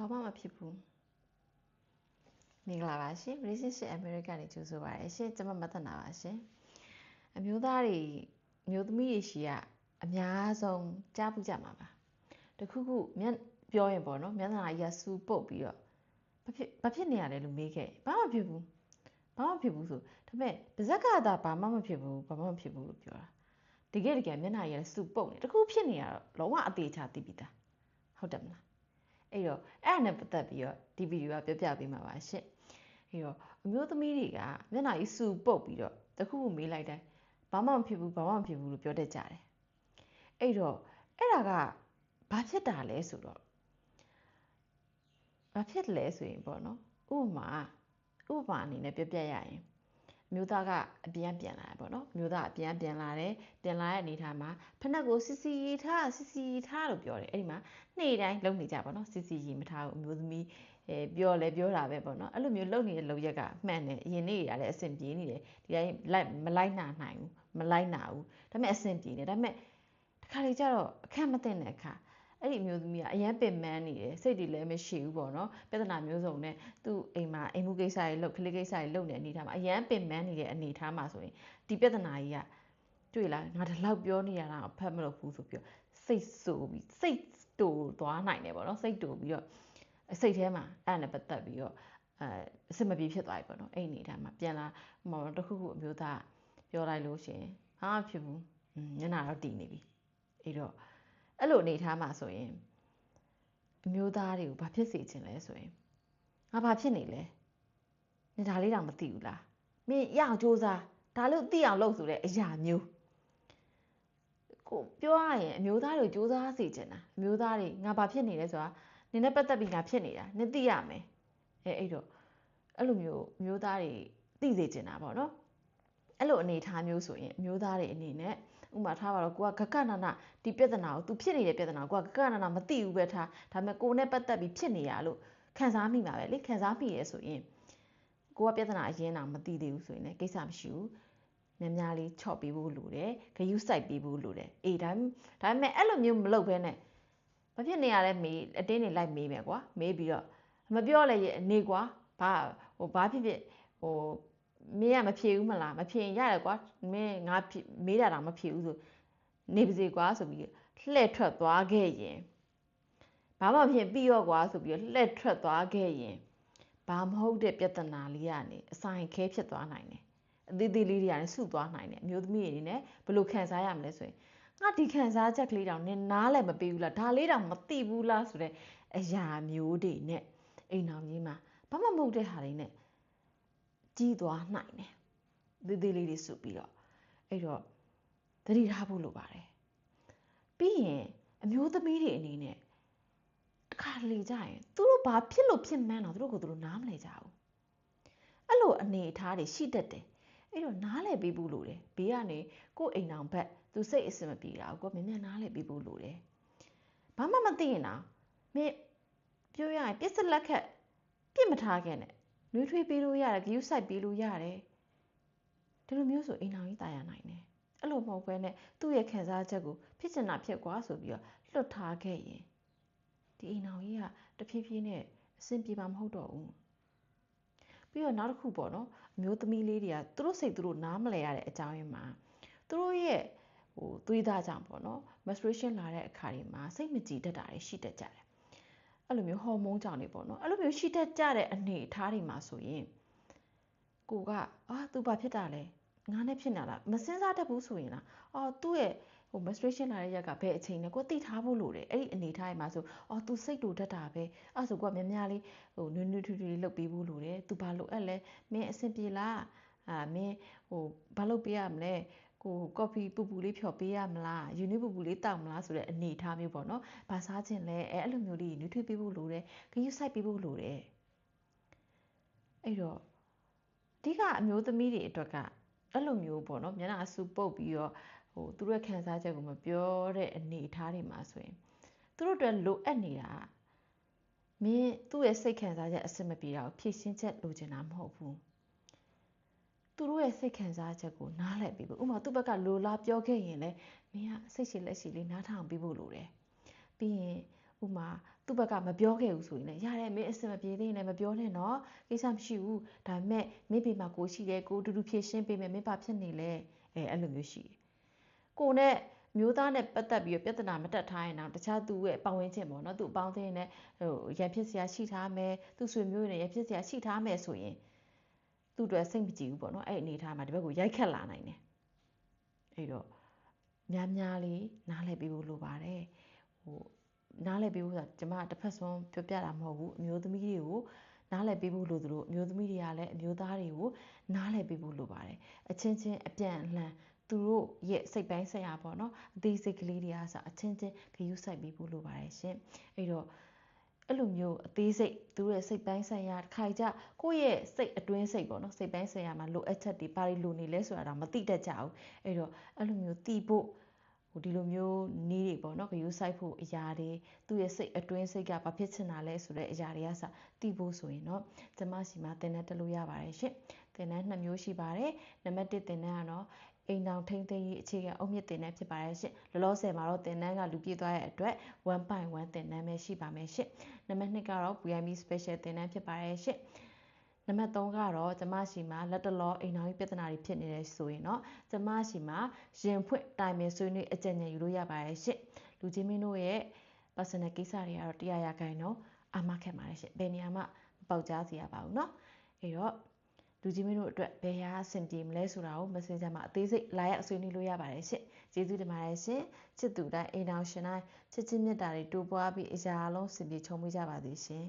ဘာမှမဖြစ်ဘူးမင်္ဂလာပါရှင် Relationship America ကနေကြိုဆိုပါရရှင်ကျွန်မမသနာပါရှင်အမျိုးသားတွေအမျိုးသမီးတွေရှိကအများဆုံးကြားပူးကြမှာပါတခုခုပြောရင်ပေါ့နော်မျက်နှာကြီးကစူပုတ်ပြီးတော့ဘာဖြစ်နေရလဲလို့မေးခဲ့ဘာမှဖြစ်ဘူးဆိုဒါပေမဲ့ပါဇက်ကသာဘာမှမဖြစ်ဘူးလို့ပြောတာတကယ်မျက်နှာကြီးကစူပုတ်နေတခုဖြစ်နေရတော့လုံးဝအသေးချသိပြီးသားဟုတ်တယ်မလားအဲ့တော့အဲ့ဒါနဲ့ပတ်သက်ပြီးတော့ဒီဗီဒီယိုကပြောပြပေးမှာပါရှင့်အဲ့တော့အမျိုးသမီးတွေကမျက်နှာကြီးစူပုတ်ပြီးတော့တခုခုမေးလိုက်တိုင်းဘာမှမဖြစ်ဘူးလို့ပြောတတ်ကြတယ်အဲ့တော့အဲ့ဒါကဘာဖြစ်တာလဲဆိုတော့ဘာဖြစ်လဲဆိုရင်ပေါ့နော်ဥပမာအနေနဲ့ပြောပြရရင်မျိုးသားကအပြန်ပြန်လာတယ်ပေါ့နော်မျိုးသားအပြန်ပြန်လာတယ်ပြန်လာတဲ့အနေထားမှာဖက်နှက်ကိုစီစီထားလို့ပြောတယ်အဲ့ဒီမှာနေ့တိုင်းလုံနေကြပေါ့နော်စီစီမထားဘူးအမျိုးသမီးပြောတာပဲပေါ့နော်အဲ့လိုမျိုးလုံနေတဲ့လုံရက်ကမှန်တယ်အရင်နေ့တွေကလည်းအဆင်ပြေနေတယ်ဒီတိုင်းမလိုက်နာနိုင်ဘူးမလိုက်နာဘူးဒါပေမဲ့အဆင်ပြေနေဒါပေမဲ့တစ်ခါလေကျတော့အခက်မသိတဲ့အခါအဲ့ဒီအမျိုးသမီးကအရန်ပင်ပန်းနေတယ်စိတ်တွေလည်းမရှိဘူးပေါ့နော်ပြဿနာမျိုးစုံနဲ့သူ့အိမ်မှာအိမ်မှုကိစ္စတွေလုပ်ကလေးကိစ္စတွေလုပ်နေတဲ့အနေထားမှာအရန်ပင်ပန်းနေတဲ့အနေထားမှာဆိုရင်ဒီပြဿနာကြီးကတွေ့လားငါဒီလောက်ပြောနေရတာဖတ်မလို့ဘူးဆိုပြီးစိတ်ဆိုးပြီးစိတ်တူသွားနိုင်တယ်ပေါ့နော်စိတ်တူပြီးတော့စိတ်ထဲမှာအဲ့နဲ့ပတ်သက်ပြီးတော့အစမပြေဖြစ်သွားပြီပေါ့နော်အဲ့အနေထားမှာပြန်လာတခုခုအမျိုးသားပြောလိုက်လို့ရှင်ဟာဖြစ်ဘူးညနာတော့တည်နေပြီအဲ့တော့အဲ့လိုအနေထားမှာဆိုရင်အမျိုးသားတွေကိုဘာဖြစ်စေချင်လဲဆိုရင်ငါဘာဖြစ်နေလဲနေဒါလေးတော့မသိဘူးလားမင်းရအောင်စူးစမ်းဒါလို့သိအောင်လုပ်ဆိုတဲ့အရာမျိုးကိုပြောရရင်အမျိုးသားတွေစူးစမ်းစေချင်တာအမျိုးသားတွေငါဘာဖြစ်နေလဲဆိုတာနင်နဲ့ပတ်သက်ပြီးငါဖြစ်နေတာနင်သိရမယ်အဲ့တော့အဲ့လိုမျိုးအမျိုးသားတွေသိစေချင်တာပေါ့နော်အဲ့လိုအနေထားမျိုးဆိုရင်အမျိုးသားတွေအနေနဲ့ဥပမာထားပါတော့ကိုကဂကနနဒီပြဿနာကို तू ဖြစ်နေတဲ့ပြဿနာကိုကဂကနနမသိဘူးပဲထားဒါပေမဲ့ကိုနဲ့ပတ်သက်ပြီးဖြစ်နေရလို့ခံစားမိမှာပဲလေခံစားမိရဲဆိုရင်ကိုကပြဿနာအရင်တော့မသိသေးဘူးဆိုရင်လည်းကိစ္စမရှိဘူးများလေးချော့ပေးဖို့လိုတယ်ဂယုစိုက်ပေးဖို့လိုတယ်အေးဒါပေမဲ့အဲ့လိုမျိုးမလုပ်ဘဲနဲ့ဘာဖြစ်နေရလဲမေးအတင်းနေလိုက်မေးမယ်ကွာမေးပြီးတော့မပြောလဲနေကွာဘာဖြစ်မင်းကမဖြေဘူးမလားမဖြေရင်ရတယ်ကွာမင်းငါမေးတာတော့မဖြေဘူးဆိုနေပါစေကွာဆိုပြီးလှည့်ထွက်သွားခဲ့ရင်ဘာမှဖြစ်ပြီးရောကွာဆိုပြီးလှည့်ထွက်သွားခဲ့ရင်ဘာမဟုတ်တဲ့ပြဿနာလေးကနေအဆိုင်ခဲဖြစ်သွားနိုင်တယ်အသေးသေးလေးတွေကနေဆုသွားနိုင်တယ်အမျိုးသမီးတွေနဲ့ဘယ်လိုခံစားရမလဲဆိုရင်ငါဒီခံစားချက်ကလေးတောင်နင်နားလည်းမပေးဘူးလားဒါလေးတောင်မသိဘူးလားဆိုတဲ့အရာမျိုးတွေနဲ့အိမ်တော်ကြီးမှာဘာမှမဟုတ်တဲ့ဟာတွေနဲ့ကြီးသွားနိုင်တယ်သေးသေးလေးတွေစုပြီးတော့အဲ့တော့သတိထားဖို့လိုပါတယ်ပြီးရင်အမျိုးသမီးတွေအနေနဲ့အခါလေကြရင်သူတို့ဘာဖြစ်လို့ဖြစ်မှန်းတော့သူတို့နားမလည်ကြဘူးအဲ့လိုအနေအထားတွေရှိတတ်တယ်အဲ့တော့နားလည်ပေးဖို့လိုတယ်ဘေးကနေကို့အိမ်အောင်ဘက်သူစိတ်အဆင်မပြေတာကိုမြန်နားလည်ပေးဖို့လိုတယ်ဘာမှမသိရင်တော့မင်းပြောရရင်ပြစ်စလက်ခက်ပြစ်မထားခဲ့နဲ့နှွေးထွေးပေးလို့ရတယ်ဂယုစိုက်ပေးလို့ရတယ်ဒီလိုမျိုးဆိုအိမ်အောင်ကြီးတာယာနိုင်တယ်အဲ့လိုမဟုတ်ဘဲနဲ့သူ့ရဲ့ခံစားချက်ကိုဖြစ်ချင်တာဖြစ်ကွာဆိုပြီးတော့လွတ်ထားခဲ့ရင်ဒီအိမ်အောင်ကြီးကတဖြည်းဖြည်းနဲ့အဆင်ပြေမှာမဟုတ်တော့ဘူးပြီးတော့နောက်တစ်ခုပေါ့နော်အမျိုးသမီးလေးတွေကသူတို့စိတ်သူတို့နားမလဲရတဲ့အကြောင်းရင်းမှာသူတို့ရဲ့သွေးသားကြောင့်ပေါ့နော် menstruation လာတဲ့အခါတွေမှာစိတ်မကြည်တတ်တာတွေရှိတတ်ကြတယ်အဲ့လိုမျိုးဟော်မုန်းကြောင့်တွေပေါ့နော်အဲ့လိုမျိုးရှိတတ်ကြတဲ့အနေအထားတွေမှာဆိုရင်ကိုကသူဘာဖြစ်တာလဲငါနဲ့ဖြစ်နေတာလားမစင်စားတတ်ဘူးဆိုရင်လားသူ့ရဲ့menstruation လာတဲ့ရက်ကဘယ်အချိန်လဲကိုသိထားဖို့လိုတယ်အဲ့ဒီအနေထားတွေမှာဆိုသူစိတ်တူတတ်တာပဲအဲ့ဆိုကိုကများလေးနွေးထွေးထွေးလုပ်ပေးဖို့လိုတယ်သူဘာလို့အဲ့လဲမင်းအဆင်ပြေလားမင်းဘာလုပ်ပေးရမလဲကိုကော်ဖီပူပူလေးဖြော်ပေးရမလားယူနီပူပူလေးတောက်မလားဆိုတဲ့အနေအထားမျိုးပေါ့နော်ဘာစားခြင်းလဲအဲ့လိုမျိုးလေးနွေးထွေးပေးဖို့လိုတယ်ဂရုစိုက်ပေးဖို့လိုတယ်အဲ့တော့အဓိကအမျိုးသမီးတွေအတွက်ကအဲ့လိုမျိုးပေါ့နော်မျက်နှာစူပုတ်ပြီးတော့သူတို့ခံစားချက်ကိုမပြောတဲ့အနေအထားတွေမှာဆိုရင်သူတို့အတွက်လိုအပ်နေတာမင်းသူ့ရဲ့စိတ်ခံစားချက်အဆင်မပြေတာကိုဖြည့်ရှင်းချက်လိုချင်တာမဟုတ်ဘူးသူတို့ရဲ့စိတ်ခံစားချက်ကိုနားလည်ပေးဖို့ဥပမာသူ့ဘက်ကလိုလားပြောခဲ့ရင်လည်းမင်းကစိတ်ရှည်လက်ရှည်လေးနားထောင်ပေးဖို့လိုတယ်ပြီးရင်ဥပမာ သူ့ဘက်ကမပြောခဲ့ဘူးဆိုရင်လည်းရတယ်မင်းအဆင်မပြေသေးရင်လည်းမပြောနဲ့တော့ကိစ္စမရှိဘူးဒါပေမဲ့မင်းဘေးမှာကိုရှိတယ်ကိုတူတူဖြည့်ရှင်းပေးမယ်မင်းဘာဖြစ်နေလဲအဲ့လိုမျိုးရှိတယ်ကိုနဲ့မျိုးသားနဲ့ပတ်သက်ပြီးပြဿနာမတက်ထားရင်တော့တခြားသူ့ရဲ့ပတ်ဝန်းကျင်ပေါ့နော်သူ့အပေါင်းအသင်းနဲ့ရန်ဖြစ်စရာရှိထားမယ်သူ့ဆွေမျိုးတွေနဲ့ရန်ဖြစ်စရာရှိထားမယ်ဆိုရင်သူ့အတွက်စိတ်မကြည်ဘူးပေါ့နော်အဲ့အနေထားမှာဒီဘက်ကိုရိုက်ခတ်လာနိုင်တယ်အဲ့တော့များများလေးနားလည်ပေးဖို့လိုပါတယ်နားလည်ပေးဖို့ဆိုတာကျမတစ်ဖက်ဆုံးပြောပြတာမဟုတ်ဘူးအမျိုးသမီးတွေကိုနားလည်ပေးဖို့လိုသလိုအမျိုးသမီးတွေကလည်းအမျိုးသားတွေကိုနားလည်ပေးဖို့လိုပါတယ်အချင်းချင်းအပြန်အလှန်သူတို့ရဲ့စိတ်ပိုင်းဆိုင်ရာပေါ့နော်အသေးစိတ်ကလေးတွေကစအချင်းချင်းဂရုစိုက်ပေးဖို့လိုပါတယ်ရှင်အဲ့တော့အဲ့လိုမျိုးအသေးစိတ်သူတို့ရဲ့စိတ်ပိုင်းဆိုင်ရာခိုင်ကြကိုယ့်ရဲ့စိတ်အတွင်းစိတ်ပေါ့နော်စိတ်ပိုင်းဆိုင်ရာမှာလိုအပ်ချက်တွေဘာတွေလိုနေလဲဆိုတာတော့မသိတတ်ကြဘူးအဲ့တော့အဲ့လိုမျိုးသိဖို့ဒီလိုမျိုးနီးတွေပေါ့နော်ဂရုစိုက်ဖို့အရာတွေသူ့ရဲ့စိတ်အတွင်းစိတ်ကဘာဖြစ်ချင်တာလဲဆိုတဲ့အရာတွေကစသိဖို့ဆိုရင်တော့ကျမစီမှာသင်တန်းတက်လို့ရပါတယ်ရှင်သင်တန်း2မျိုးရှိပါတယ်နံပါတ်1သင်တန်းကတော့အိမ်တောင်ထိန်းသိမ်းရေးအခြေခံအုတ်မြစ်သင်တန်းဖြစ်ပါတယ်ရှင်လောလောဆယ်မှာတော့သင်တန်းကလူပြည့်သွားတဲ့အတွက် 1.1 သင်တန်းပဲရှိပါမယ်ရှင်နံပါတ်2ကတော့ VIP special သင်တန်းဖြစ်ပါတယ်ရှင်နံပါတ်3ကတော့ကျမရှိမှာလက်တလောအိမ်တော်ကြီးပြဿနာတွေဖြစ်နေတယ်ဆိုရင်တော့ကျမရှိမှာရင်ဖွင့်တိုင်ပင်ဆွေးနွေးအကြံဉာဏ်ယူလို့ရပါတယ်ရှင်လူချင်းမင်းတို့ရဲ့ personal ကိစ္စတွေကတော့100%အာမခံပါတယ်ရှင်ဘယ်နေရာမှမပေါက်ကြားစေရပါဘူးเนาะအဲ့တော့လူချင်းမင်းတို့အတွက်ဘယ်ဟာအဆင်ပြေမလဲဆိုတာကို Messenger မှာအသေးစိတ်လာရောက်ဆွေးနွေးလို့ရပါတယ်ရှင်ကျေးဇူးတင်ပါတယ်ရှင်ချစ်သူတိုင်းအိမ်တော်ရှင်တိုင်းချစ်ချင်းမြတ်တာတွေတိုးပွားပြီးအရာအလုံးစင်ပြေချုံမွေးကြပါစေရှင်